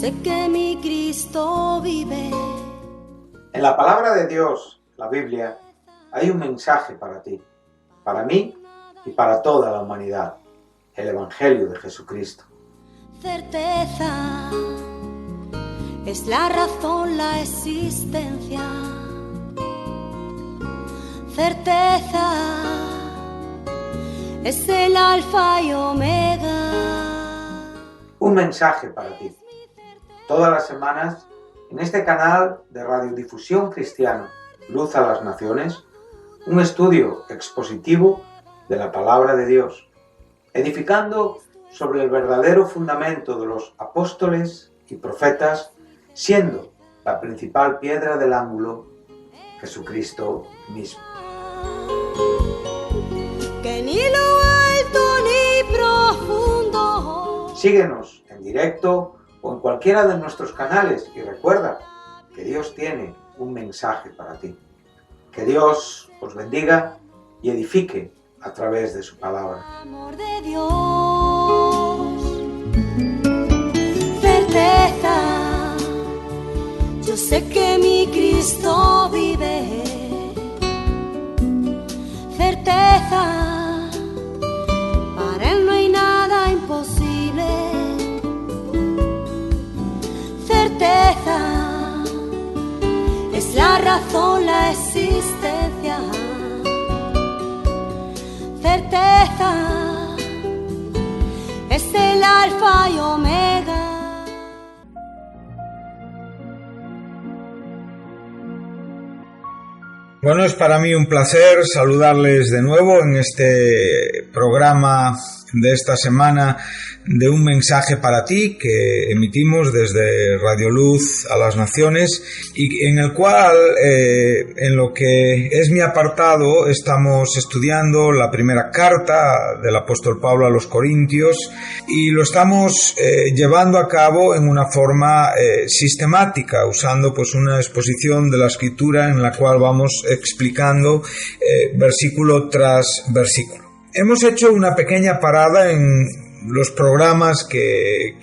sé que mi Cristo vive. En la palabra de Dios, la Biblia, hay un mensaje para ti, para mí y para toda la humanidad, el Evangelio de Jesucristo. Certeza es la razón, la existencia. Certeza es el alfa y omega. Un mensaje para ti. Todas las semanas, en este canal de radiodifusión cristiana, Luz a las Naciones, un estudio expositivo de la palabra de Dios, edificando sobre el verdadero fundamento de los apóstoles y profetas, siendo la principal piedra del ángulo Jesucristo mismo. Que ni lo alto ni profundo. Síguenos en directo o en cualquiera de nuestros canales y recuerda que Dios tiene un mensaje para ti. Que Dios os bendiga y edifique a través de su palabra. Amor de Dios, certeza, yo sé que mi Cristo vive. Certeza, para Él no hay nada imposible. Certeza, es la razón, la existencia. Certeza, es el alfa y omega. Bueno, es para mí un placer saludarles de nuevo en este programa de esta semana de un mensaje para ti que emitimos desde Radio Luz a las Naciones y en el cual, en lo que es mi apartado, estamos estudiando la primera carta del apóstol Pablo a los Corintios y lo estamos llevando a cabo en una forma sistemática, usando pues una exposición de la escritura en la cual vamos explicando versículo tras versículo. Hemos hecho una pequeña parada en los programas que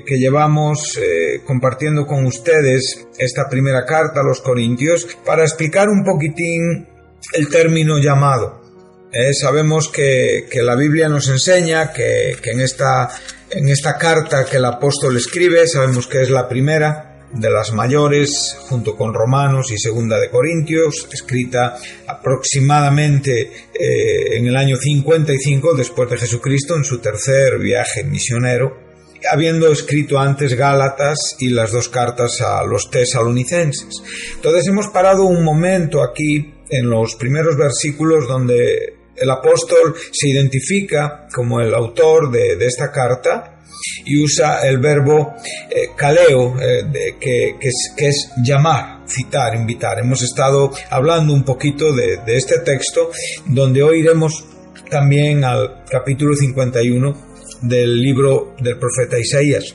llevamos compartiendo con ustedes esta primera carta a los Corintios para explicar un poquitín el término llamado. Sabemos que la Biblia nos enseña que en esta carta que el apóstol escribe, sabemos que es la primera de las mayores, junto con Romanos y Segunda de Corintios, escrita aproximadamente en el año 55 después de Jesucristo, en su tercer viaje misionero, habiendo escrito antes Gálatas y las dos cartas a los tesalonicenses. Entonces hemos parado un momento aquí en los primeros versículos donde el apóstol se identifica como el autor de esta carta y usa el verbo kaleo, que es llamar, citar, invitar. Hemos estado hablando un poquito de este texto, donde hoy iremos también al capítulo 51 del libro del profeta Isaías.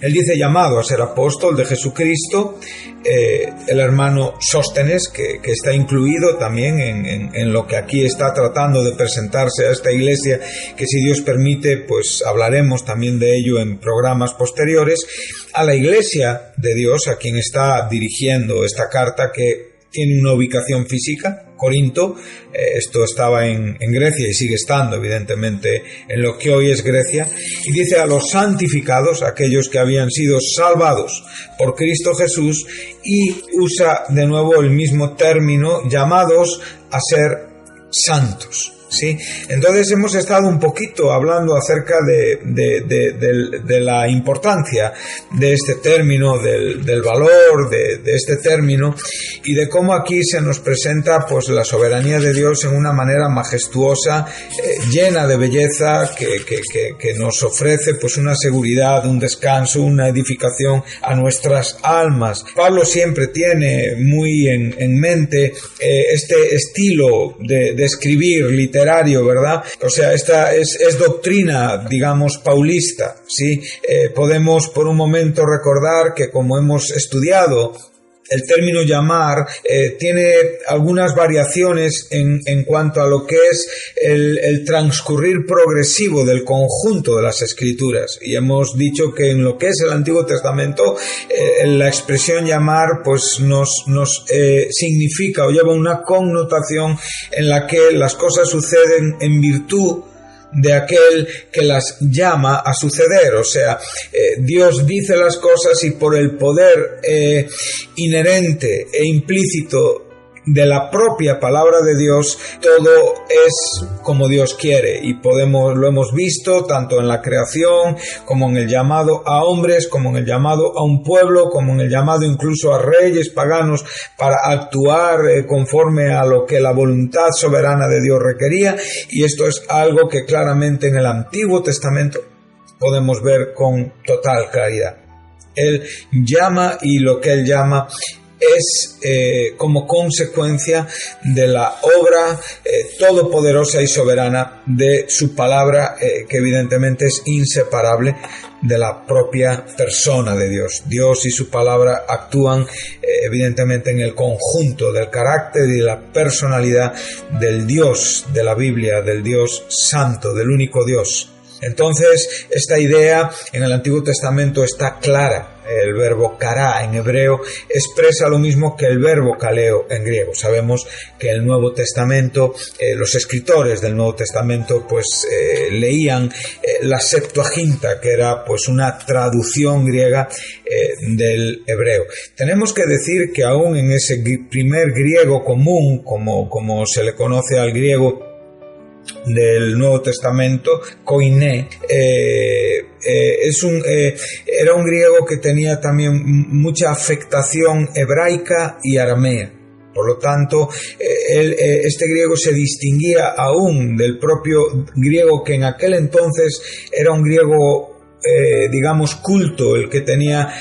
Él dice llamado a ser apóstol de Jesucristo, el hermano Sóstenes, que está incluido también en lo que aquí está tratando de presentarse a esta iglesia, que si Dios permite, pues hablaremos también de ello en programas posteriores, a la iglesia de Dios, a quien está dirigiendo esta carta que tiene una ubicación física, Corinto. Esto estaba en Grecia y sigue estando evidentemente en lo que hoy es Grecia, y dice a los santificados, aquellos que habían sido salvados por Cristo Jesús, y usa de nuevo el mismo término, llamados a ser santos. ¿Sí? Entonces hemos estado un poquito hablando acerca de la importancia de este término, del valor de este término, y de cómo aquí se nos presenta pues la soberanía de Dios en una manera majestuosa, llena de belleza, que nos ofrece pues una seguridad, un descanso, una edificación a nuestras almas. Pablo siempre tiene muy en mente este estilo de escribir literario, ¿verdad? O sea, esta es doctrina, digamos, paulista, ¿sí? Podemos por un momento recordar que, como hemos estudiado el término llamar tiene algunas variaciones en cuanto a lo que es el transcurrir progresivo del conjunto de las Escrituras. Y hemos dicho que en lo que es el Antiguo Testamento, la expresión llamar pues nos significa o lleva una connotación en la que las cosas suceden en virtud de aquel que las llama a suceder. O sea, Dios dice las cosas y por el poder inherente e implícito de la propia palabra de Dios, todo es como Dios quiere, y lo hemos visto tanto en la creación, como en el llamado a hombres, como en el llamado a un pueblo, como en el llamado incluso a reyes paganos para actuar conforme a lo que la voluntad soberana de Dios requería. Y esto es algo que claramente en el Antiguo Testamento podemos ver con total claridad. Él llama, y lo que Él llama es como consecuencia de la obra todopoderosa y soberana de su palabra, que evidentemente es inseparable de la propia persona de Dios. Dios y su palabra actúan evidentemente en el conjunto del carácter y de la personalidad del Dios de la Biblia, del Dios santo, del único Dios. Entonces, esta idea en el Antiguo Testamento está clara. El verbo kará en hebreo expresa lo mismo que el verbo kaleo en griego. Sabemos que el Nuevo Testamento, los escritores del Nuevo Testamento, pues leían la Septuaginta, que era pues una traducción griega del hebreo. Tenemos que decir que aún en ese primer griego común, como se le conoce al griego del Nuevo Testamento, koiné, era un griego que tenía también mucha afectación hebraica y aramea. Por lo tanto, este griego se distinguía aún del propio griego, que en aquel entonces era un griego digamos culto, el que tenía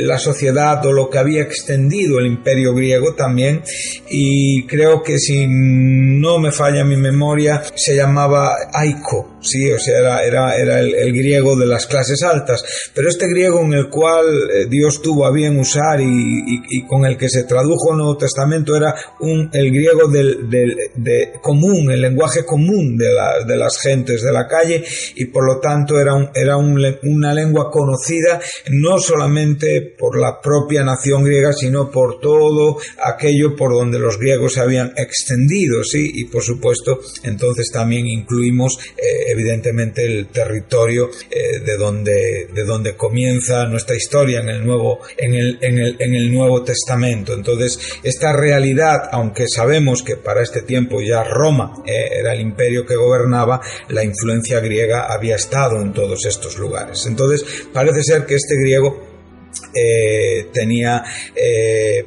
la sociedad, o lo que había extendido el imperio griego también. Y creo que, si no me falla mi memoria, se llamaba aiko, sí, o sea, era el griego de las clases altas. Pero este griego en el cual Dios tuvo a bien usar y con el que se tradujo el Nuevo Testamento era el griego de común, el lenguaje común de las gentes de la calle, y por lo tanto era una lengua conocida no solamente por la propia nación griega, sino por todo aquello por donde los griegos se habían extendido, ¿sí? Y por supuesto, entonces también incluimos evidentemente el territorio de donde comienza nuestra historia en el Nuevo Testamento. Entonces, esta realidad, aunque sabemos que para este tiempo ya Roma era el imperio que gobernaba, la influencia griega había estado en todos estos lugares. Entonces, parece ser que este griego tenía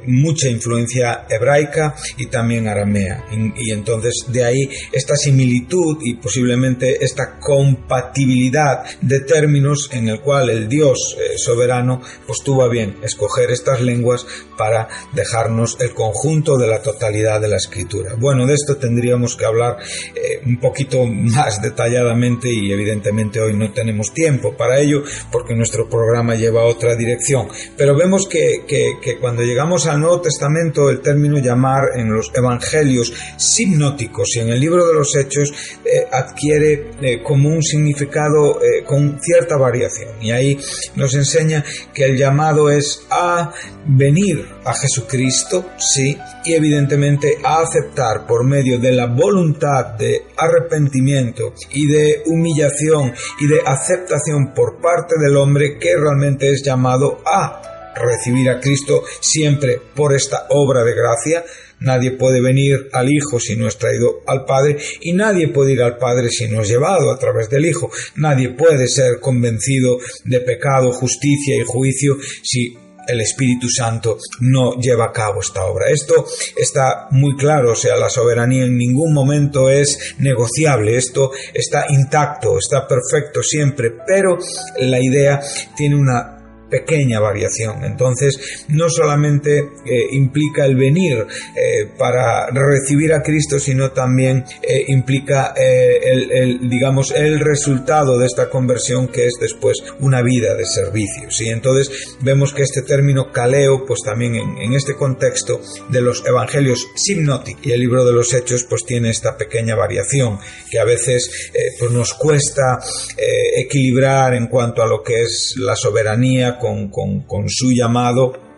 mucha influencia hebraica y también aramea, y entonces de ahí esta similitud y posiblemente esta compatibilidad de términos en el cual el Dios soberano pues tuvo a bien escoger estas lenguas para dejarnos el conjunto de la totalidad de la Escritura. Bueno, de esto tendríamos que hablar un poquito más detalladamente, y evidentemente hoy no tenemos tiempo para ello porque nuestro programa lleva otra dirección. Pero vemos que cuando llegamos al Nuevo Testamento, el término llamar en los evangelios sinóticos y en el libro de los Hechos adquiere como un significado con cierta variación, y ahí nos enseña que el llamado es a venir a Jesucristo, sí, y evidentemente a aceptar por medio de la voluntad de arrepentimiento y de humillación y de aceptación por parte del hombre, que realmente es llamado a recibir a Cristo siempre por esta obra de gracia. Nadie puede venir al Hijo si no es traído al Padre, y nadie puede ir al Padre si no es llevado a través del Hijo. Nadie puede ser convencido de pecado, justicia y juicio si el Espíritu Santo no lleva a cabo esta obra. Esto está muy claro, o sea, la soberanía en ningún momento es negociable, esto está intacto, está perfecto siempre, pero la idea tiene una pequeña variación. Entonces, no solamente implica el venir para recibir a Cristo, sino también implica el resultado de esta conversión, que es después una vida de servicio, ¿sí? Entonces, vemos que este término kaleo, pues también en este contexto de los evangelios sinópticos y el libro de los Hechos, pues tiene esta pequeña variación que a veces pues nos cuesta equilibrar en cuanto a lo que es la soberanía con su llamado.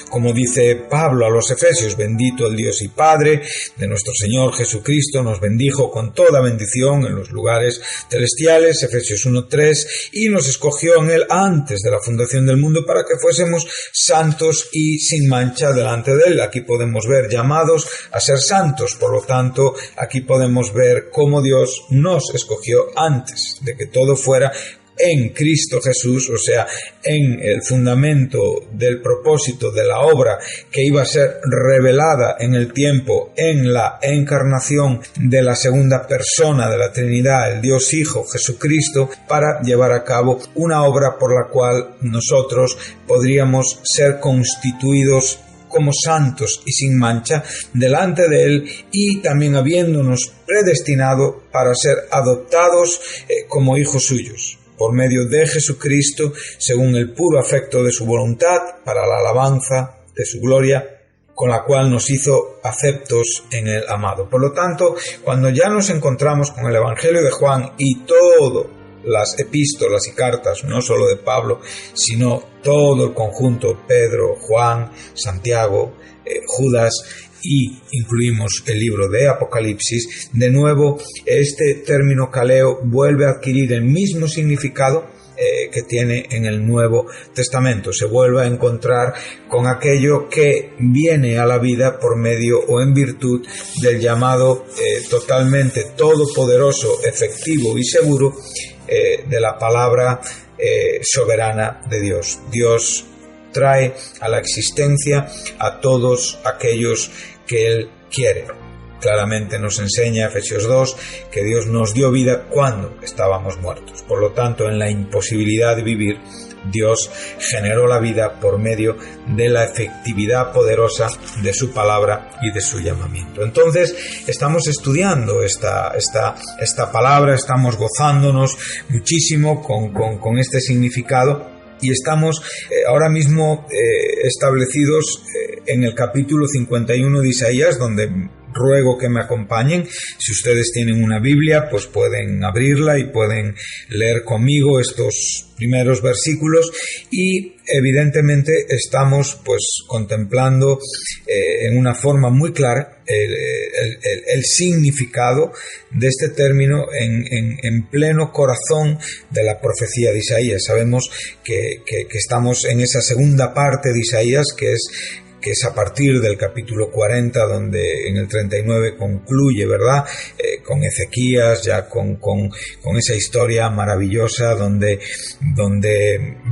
Como dice Pablo a los Efesios: bendito el Dios y Padre de nuestro Señor Jesucristo, nos bendijo con toda bendición en los lugares celestiales, Efesios 1:3, y nos escogió en Él antes de la fundación del mundo para que fuésemos santos y sin mancha delante de Él. Aquí podemos ver llamados a ser santos, por lo tanto, aquí podemos ver cómo Dios nos escogió antes de que todo fuera en Cristo Jesús, o sea, en el fundamento del propósito de la obra que iba a ser revelada en el tiempo, en la encarnación de la segunda persona de la Trinidad, el Dios Hijo Jesucristo, para llevar a cabo una obra por la cual nosotros podríamos ser constituidos como santos y sin mancha delante de Él, y también habiéndonos predestinado para ser adoptados como hijos suyos, por medio de Jesucristo, según el puro afecto de su voluntad, para la alabanza de su gloria, con la cual nos hizo aceptos en el amado. Por lo tanto, cuando ya nos encontramos con el Evangelio de Juan y todas las epístolas y cartas, no solo de Pablo, sino todo el conjunto, Pedro, Juan, Santiago, Judas, y incluimos el libro de Apocalipsis, de nuevo este término kaleo vuelve a adquirir el mismo significado que tiene en el Nuevo Testamento. Se vuelve a encontrar con aquello que viene a la vida por medio o en virtud del llamado totalmente todopoderoso, efectivo y seguro de la palabra soberana de Dios. Dios trae a la existencia a todos aquellos que Él quiere. Claramente nos enseña Efesios 2 que Dios nos dio vida cuando estábamos muertos. Por lo tanto, en la imposibilidad de vivir, Dios generó la vida por medio de la efectividad poderosa de su palabra y de su llamamiento. Entonces, estamos estudiando esta palabra, estamos gozándonos muchísimo con este significado. Y estamos ahora mismo establecidos en el capítulo 51 de Isaías, donde ruego que me acompañen. Si ustedes tienen una Biblia, pues pueden abrirla y pueden leer conmigo estos primeros versículos, y evidentemente estamos pues contemplando en una forma muy clara el significado de este término en pleno corazón de la profecía de Isaías. Sabemos que estamos en esa segunda parte de Isaías, que es a partir del capítulo 40, donde en el 39 concluye, ¿verdad? Con Ezequías, ya con esa historia maravillosa, donde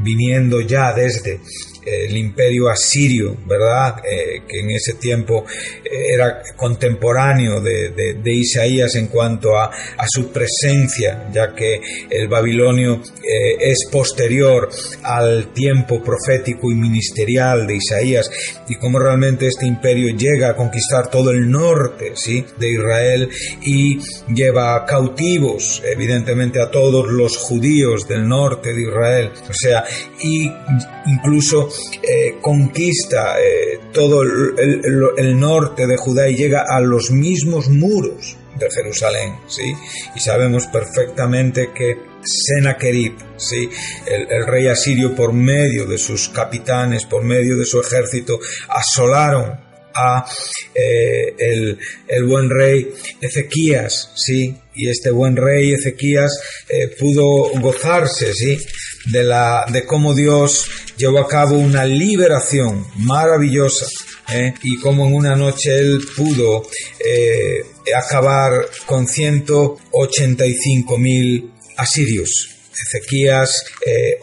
viniendo ya desde el imperio asirio, ¿verdad? Que en ese tiempo era contemporáneo de Isaías en cuanto a su presencia, ya que el babilonio es posterior al tiempo profético y ministerial de Isaías, y cómo realmente este imperio llega a conquistar todo el norte, ¿sí?, de Israel, y lleva cautivos evidentemente a todos los judíos del norte de Israel, o sea, y incluso conquista todo el norte de Judá y llega a los mismos muros de Jerusalén, ¿sí? Y sabemos perfectamente que Sennacherib, ¿sí?, el rey asirio, por medio de sus capitanes, por medio de su ejército, asolaron a el buen rey Ezequías, ¿sí? Y este buen rey Ezequías pudo gozarse, ¿sí?, de cómo Dios llevó a cabo una liberación maravillosa, y cómo en una noche él pudo acabar con 185.000 asirios. Ezequías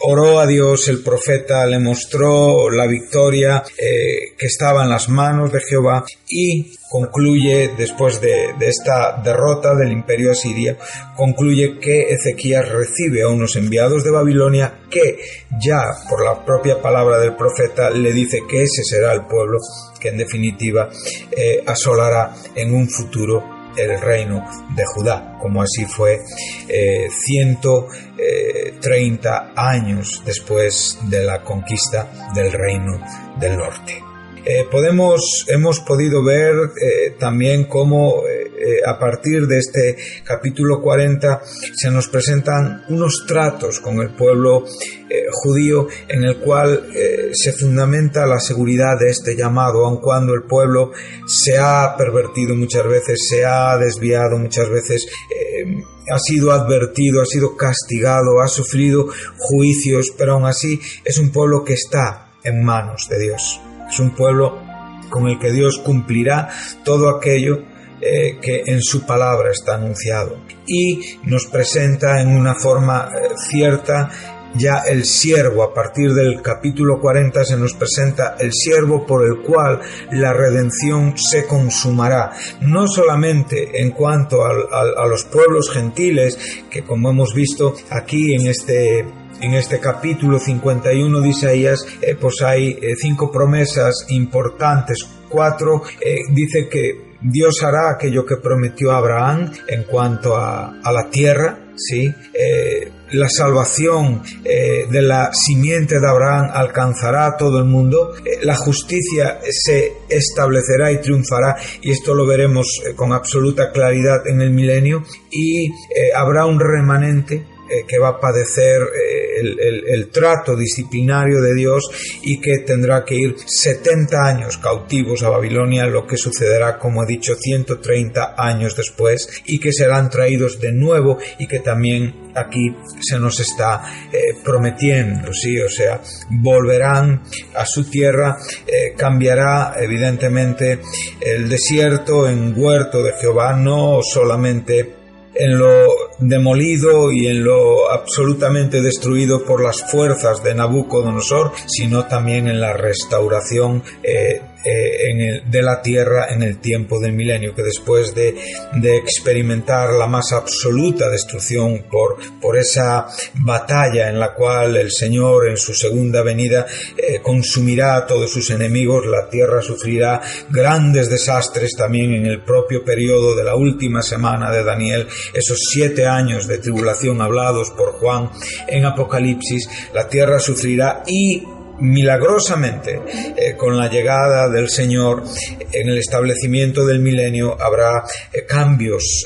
oró a Dios, el profeta le mostró la victoria que estaba en las manos de Jehová, y concluye, después de esta derrota del imperio asirio, concluye que Ezequías recibe a unos enviados de Babilonia que ya por la propia palabra del profeta le dice que ese será el pueblo que en definitiva asolará en un futuro el reino de Judá, como así fue 130 años después de la conquista del reino del norte. Hemos podido ver también cómo a partir de este capítulo 40 se nos presentan unos tratos con el pueblo judío, en el cual se fundamenta la seguridad de este llamado, aun cuando el pueblo se ha pervertido muchas veces, se ha desviado muchas veces, ha sido advertido, ha sido castigado, ha sufrido juicios, pero aún así es un pueblo que está en manos de Dios. Es un pueblo con el que Dios cumplirá todo aquello que en su palabra está anunciado, y nos presenta en una forma cierta ya el siervo. A partir del capítulo 40 se nos presenta el siervo por el cual la redención se consumará, no solamente en cuanto a los pueblos gentiles, que como hemos visto aquí en este capítulo 51 de Isaías, pues hay 5 promesas importantes. 4 dice que Dios hará aquello que prometió a Abraham en cuanto a la tierra, ¿sí? La salvación de la simiente de Abraham alcanzará a todo el mundo, la justicia se establecerá y triunfará, y esto lo veremos con absoluta claridad en el milenio, y habrá un remanente que va a padecer el trato disciplinario de Dios, y que tendrá que ir 70 años cautivos a Babilonia, lo que sucederá, como he dicho, 130 años después, y que serán traídos de nuevo, y que también aquí se nos está prometiendo, ¿sí? O sea, volverán a su tierra, cambiará evidentemente el desierto en huerto de Jehová, no solamente en lo demolido y en lo absolutamente destruido por las fuerzas de Nabucodonosor, sino también en la restauración de la tierra en el tiempo del milenio, que después de experimentar la más absoluta destrucción por esa batalla en la cual el Señor en su segunda venida consumirá a todos sus enemigos, la tierra sufrirá grandes desastres también en el propio periodo de la última semana de Daniel, esos 7 años de tribulación hablados por Juan en Apocalipsis. La tierra sufrirá, y milagrosamente con la llegada del Señor en el establecimiento del milenio habrá cambios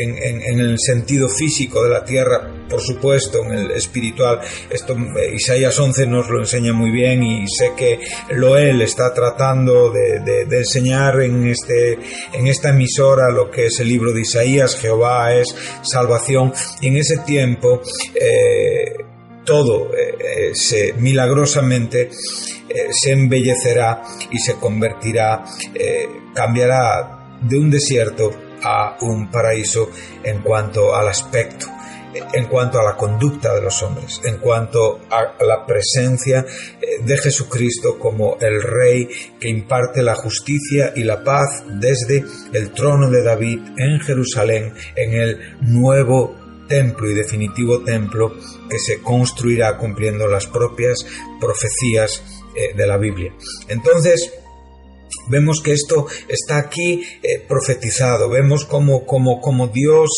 en el sentido físico de la tierra, por supuesto en el espiritual. Esto Isaías 11 nos lo enseña muy bien, y sé que Loel está tratando de enseñar en esta emisora lo que es el libro de Isaías. Jehová es salvación, y en ese tiempo todo milagrosamente se embellecerá y se convertirá, cambiará de un desierto a un paraíso en cuanto al aspecto, en cuanto a la conducta de los hombres, en cuanto a la presencia de Jesucristo como el Rey que imparte la justicia y la paz desde el trono de David en Jerusalén, en el nuevo templo y definitivo templo que se construirá cumpliendo las propias profecías de la Biblia. Entonces vemos que esto está aquí profetizado. Vemos como Dios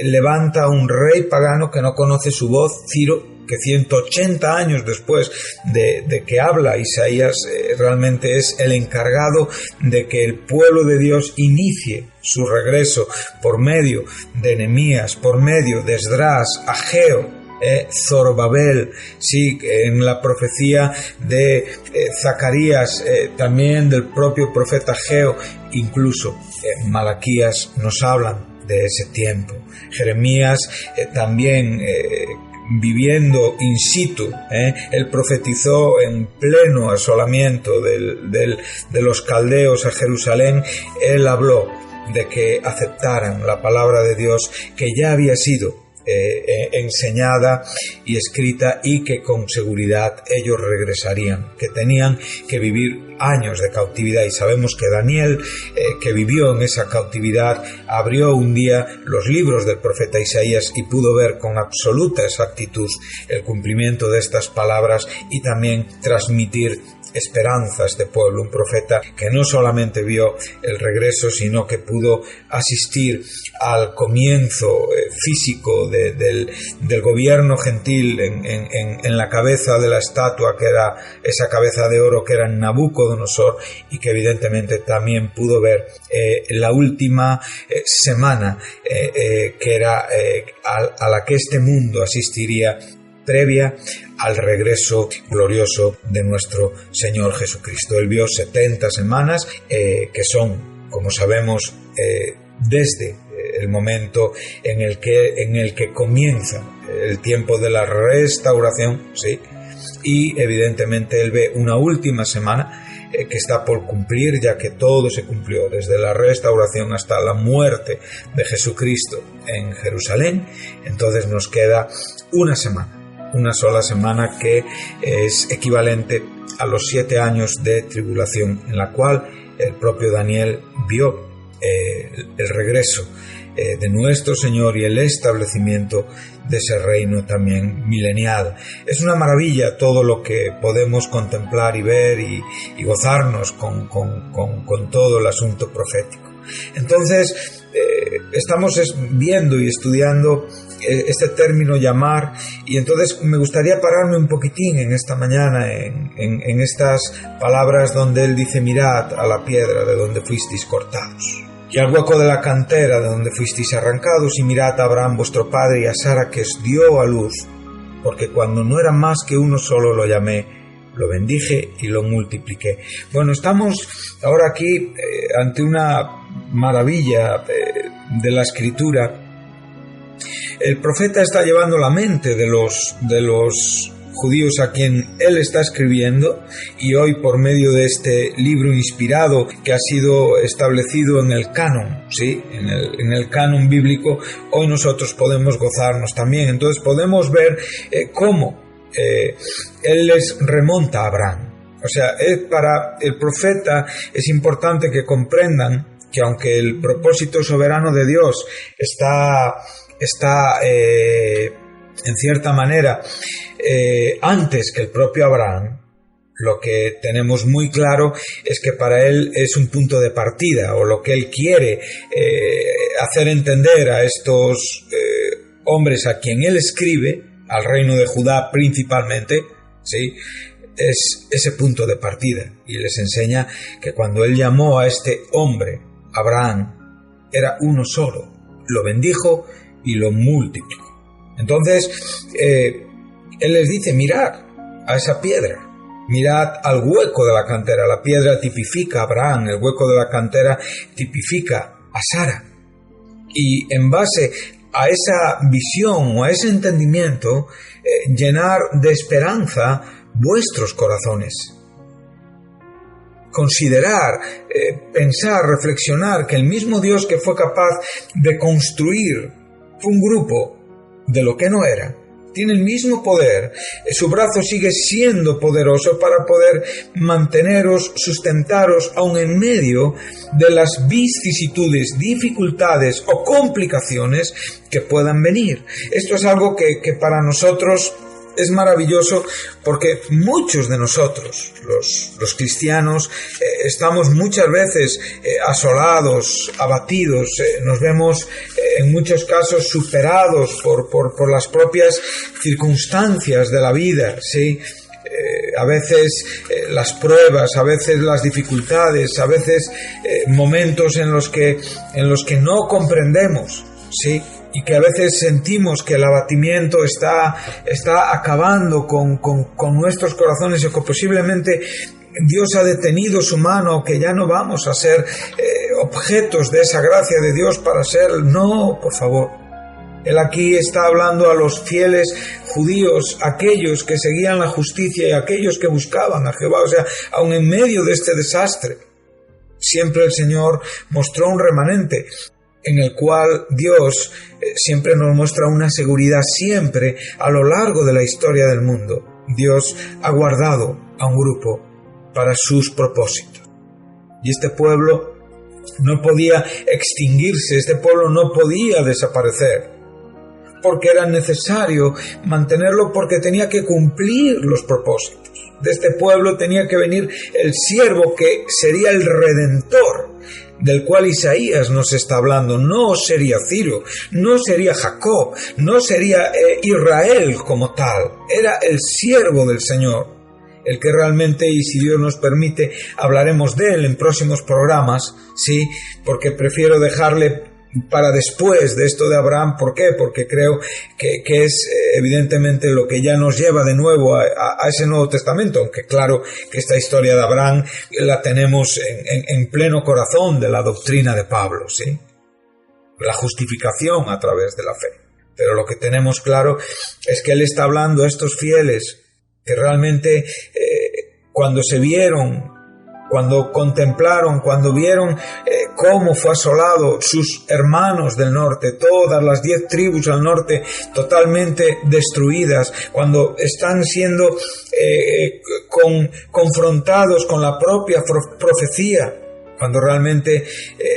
levanta a un rey pagano que no conoce su voz, Ciro, que 180 años después de que habla Isaías, realmente es el encargado de que el pueblo de Dios inicie su regreso por medio de Nehemías, por medio de Esdras, Ageo, Zorobabel, sí, en la profecía de Zacarías, también del propio profeta Ageo, incluso Malaquías nos hablan de ese tiempo. Jeremías también viviendo in situ, él profetizó en pleno asolamiento de los caldeos a Jerusalén. Él habló de que aceptaran la palabra de Dios, que ya había sido enseñada y escrita, y que con seguridad ellos regresarían, que tenían que vivir años de cautividad. Y sabemos que Daniel, que vivió en esa cautividad, abrió un día los libros del profeta Isaías y pudo ver con absoluta exactitud el cumplimiento de estas palabras y también transmitir esperanza a este pueblo, un profeta que no solamente vio el regreso, sino que pudo asistir al comienzo físico del gobierno gentil en la cabeza de la estatua, que era esa cabeza de oro que era Nabucodonosor, y que evidentemente también pudo ver la última semana que era a la que este mundo asistiría, previa al regreso glorioso de nuestro Señor Jesucristo. Él vio 70 semanas que son, como sabemos, desde el momento en el que comienza el tiempo de la restauración, ¿sí? Y evidentemente él ve una última semana que está por cumplir, ya que todo se cumplió desde la restauración hasta la muerte de Jesucristo en Jerusalén. Entonces nos queda una semana, una sola semana, que es equivalente a los 7 años de tribulación, en la cual el propio Daniel vio el regreso de nuestro Señor y el establecimiento de ese reino también milenial. Es una maravilla todo lo que podemos contemplar y ver y gozarnos con todo el asunto profético. Entonces, estamos viendo y estudiando este término llamar, y entonces me gustaría pararme un poquitín en esta mañana en estas palabras donde él dice: mirad a la piedra de donde fuisteis cortados, y al hueco de la cantera de donde fuisteis arrancados, y mirad a Abraham vuestro padre y a Sara que os dio a luz, porque cuando no era más que uno solo lo llamé, lo bendije y lo multipliqué. Bueno, estamos ahora aquí ante una maravilla de la Escritura. El profeta está llevando la mente de los judíos a quien él está escribiendo, y hoy, por medio de este libro inspirado que ha sido establecido en el canon, ¿sí? en el canon bíblico, hoy nosotros podemos gozarnos también. Entonces podemos ver cómo él les remonta a Abraham. O sea, para el profeta es importante que comprendan que aunque el propósito soberano de Dios está en cierta manera antes que el propio Abraham, lo que tenemos muy claro es que para él es un punto de partida, o lo que él quiere hacer entender a estos hombres a quien él escribe, al reino de Judá principalmente, ¿sí? Es ese punto de partida, y les enseña que cuando él llamó a este hombre Abraham era uno solo, lo bendijo y lo multiplicó. Entonces él les dice: mirad a esa piedra, mirad al hueco de la cantera. La piedra tipifica a Abraham, el hueco de la cantera tipifica a Sara, y en base a esa visión o a ese entendimiento, llenar de esperanza vuestros corazones. Considerar, pensar, reflexionar que el mismo Dios que fue capaz de construir un grupo de lo que no era, tiene el mismo poder. Su brazo sigue siendo poderoso para poder manteneros, sustentaros, aun en medio de las vicisitudes, dificultades o complicaciones que puedan venir. Esto es algo que para nosotros es maravilloso, porque muchos de nosotros, los cristianos, estamos muchas veces asolados, abatidos, nos vemos en muchos casos superados por las propias circunstancias de la vida, ¿sí? A veces las pruebas, a veces las dificultades, a veces momentos en los que no comprendemos, ¿sí? Y que a veces sentimos que el abatimiento está acabando con nuestros corazones, o que posiblemente Dios ha detenido su mano, que ya no vamos a ser objetos de esa gracia de Dios para ser. No, por favor. Él aquí está hablando a los fieles judíos, aquellos que seguían la justicia y aquellos que buscaban a Jehová. O sea, aun en medio de este desastre, siempre el Señor mostró un remanente. en el cual Dios siempre nos muestra una seguridad siempre a lo largo de la historia del mundo. Dios ha guardado a un grupo para sus propósitos. Y este pueblo no podía extinguirse, este pueblo no podía desaparecer, porque era necesario mantenerlo, porque tenía que cumplir los propósitos. De este pueblo tenía que venir el siervo que sería el redentor, del cual Isaías nos está hablando. No sería Ciro, no sería Jacob, no sería Israel como tal. Era el siervo del Señor, el que realmente, y si Dios nos permite, hablaremos de él en próximos programas, ¿sí? Porque prefiero dejarle para después de esto de Abraham. ¿Por qué? Porque creo que es evidentemente lo que ya nos lleva de nuevo a ese Nuevo Testamento, aunque claro que esta historia de Abraham la tenemos en pleno corazón de la doctrina de Pablo, ¿sí? La justificación a través de la fe. Pero lo que tenemos claro es que él está hablando a estos fieles que realmente cuando se vieron, cuando contemplaron, cuando vieron cómo fue asolado sus hermanos del norte, todas las 10 tribus al norte totalmente destruidas, cuando están siendo confrontados con la propia profecía, cuando realmente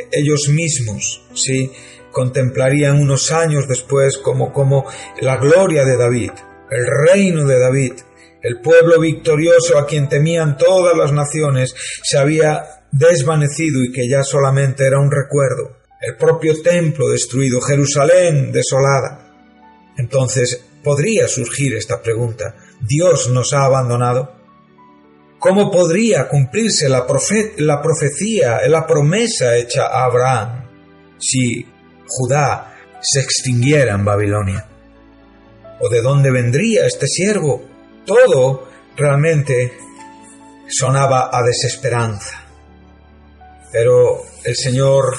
ellos mismos, ¿sí?, contemplarían unos años después como la gloria de David, el reino de David, el pueblo victorioso a quien temían todas las naciones, se había desvanecido y que ya solamente era un recuerdo. El propio templo destruido, Jerusalén desolada. Entonces podría surgir esta pregunta: ¿Dios nos ha abandonado? ¿Cómo podría cumplirse la profecía, la promesa hecha a Abraham si Judá se extinguiera en Babilonia? ¿O de dónde vendría este siervo? Todo realmente sonaba a desesperanza. Pero el Señor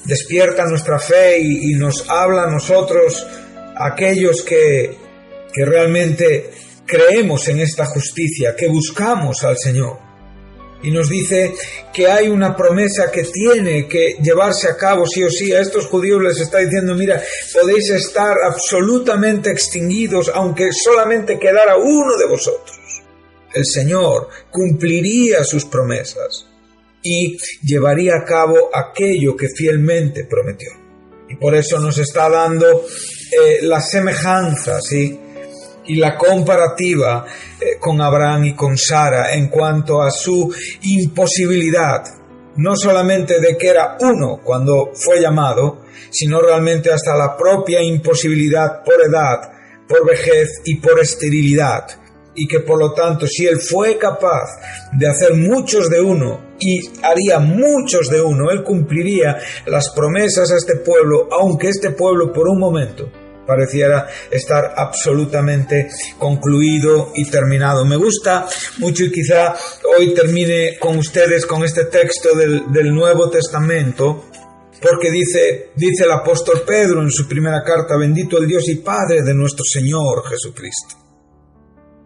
despierta nuestra fe y nos habla a nosotros, aquellos que realmente creemos en esta justicia, que buscamos al Señor. Y nos dice que hay una promesa que tiene que llevarse a cabo sí o sí. A estos judíos les está diciendo: mira, podéis estar absolutamente extinguidos aunque solamente quedara uno de vosotros. El Señor cumpliría sus promesas y llevaría a cabo aquello que fielmente prometió. Y por eso nos está dando la semejanza, ¿sí?, y la comparativa con Abraham y con Sara en cuanto a su imposibilidad, no solamente de que era uno cuando fue llamado, sino realmente hasta la propia imposibilidad por edad, por vejez y por esterilidad, y que por lo tanto, si él fue capaz de hacer muchos de uno y haría muchos de uno, él cumpliría las promesas a este pueblo, aunque este pueblo por un momento pareciera estar absolutamente concluido y terminado. Me gusta mucho, y quizá hoy termine con ustedes con este texto del Nuevo Testamento, porque dice el apóstol Pedro en su primera carta: bendito el Dios y Padre de nuestro Señor Jesucristo,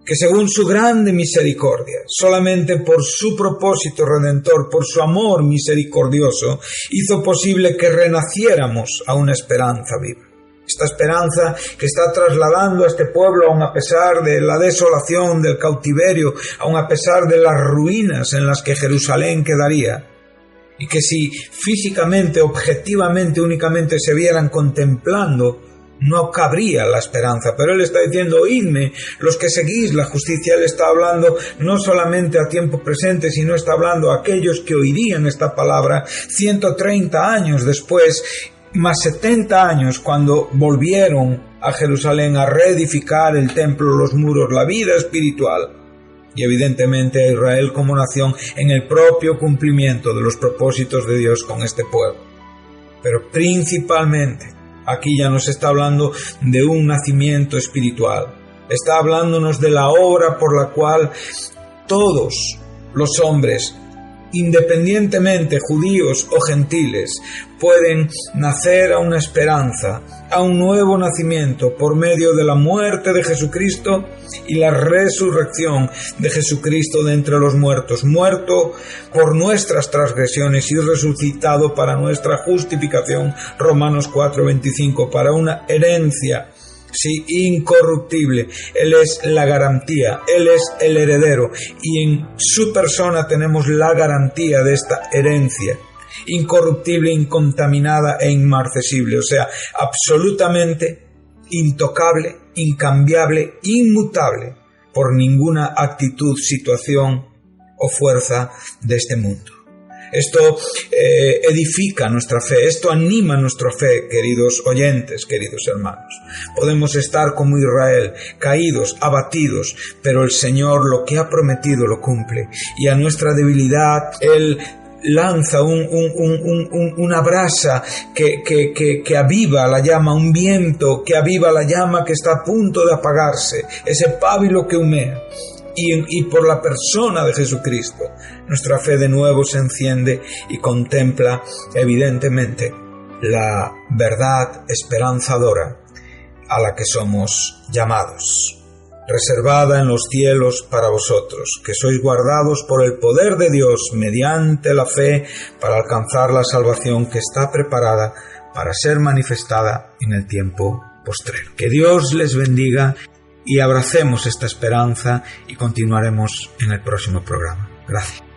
que según su grande misericordia, solamente por su propósito redentor, por su amor misericordioso, hizo posible que renaciéramos a una esperanza viva. Esta esperanza que está trasladando a este pueblo, aun a pesar de la desolación, del cautiverio, aun a pesar de las ruinas en las que Jerusalén quedaría, y que si físicamente, objetivamente, únicamente se vieran contemplando, no cabría la esperanza. Pero él está diciendo: oídme, los que seguís la justicia. Él está hablando no solamente a tiempo presente, sino está hablando a aquellos que oirían esta palabra 130 años después, más 70 años cuando volvieron a Jerusalén a reedificar el templo, los muros, la vida espiritual, y evidentemente a Israel como nación en el propio cumplimiento de los propósitos de Dios con este pueblo. Pero principalmente aquí ya nos está hablando de un nacimiento espiritual. Está hablándonos de la obra por la cual todos los hombres independientemente judíos o gentiles, pueden nacer a una esperanza, a un nuevo nacimiento por medio de la muerte de Jesucristo y la resurrección de Jesucristo de entre los muertos, muerto por nuestras transgresiones y resucitado para nuestra justificación, Romanos 4:25, para una herencia, sí, incorruptible. Él es la garantía, Él es el heredero, y en su persona tenemos la garantía de esta herencia, incorruptible, incontaminada e inmarcesible, o sea, absolutamente intocable, incambiable, inmutable por ninguna actitud, situación o fuerza de este mundo. Esto edifica nuestra fe, esto anima nuestra fe, queridos oyentes, queridos hermanos. Podemos estar como Israel, caídos, abatidos, pero el Señor lo que ha prometido lo cumple, y a nuestra debilidad Él lanza una brasa que aviva la llama, un viento que aviva la llama que está a punto de apagarse, ese pábilo que humea. Y por la persona de Jesucristo, nuestra fe de nuevo se enciende y contempla evidentemente la verdad esperanzadora a la que somos llamados, reservada en los cielos para vosotros, que sois guardados por el poder de Dios mediante la fe para alcanzar la salvación que está preparada para ser manifestada en el tiempo postrero. Que Dios les bendiga y abracemos esta esperanza y continuaremos en el próximo programa. Gracias.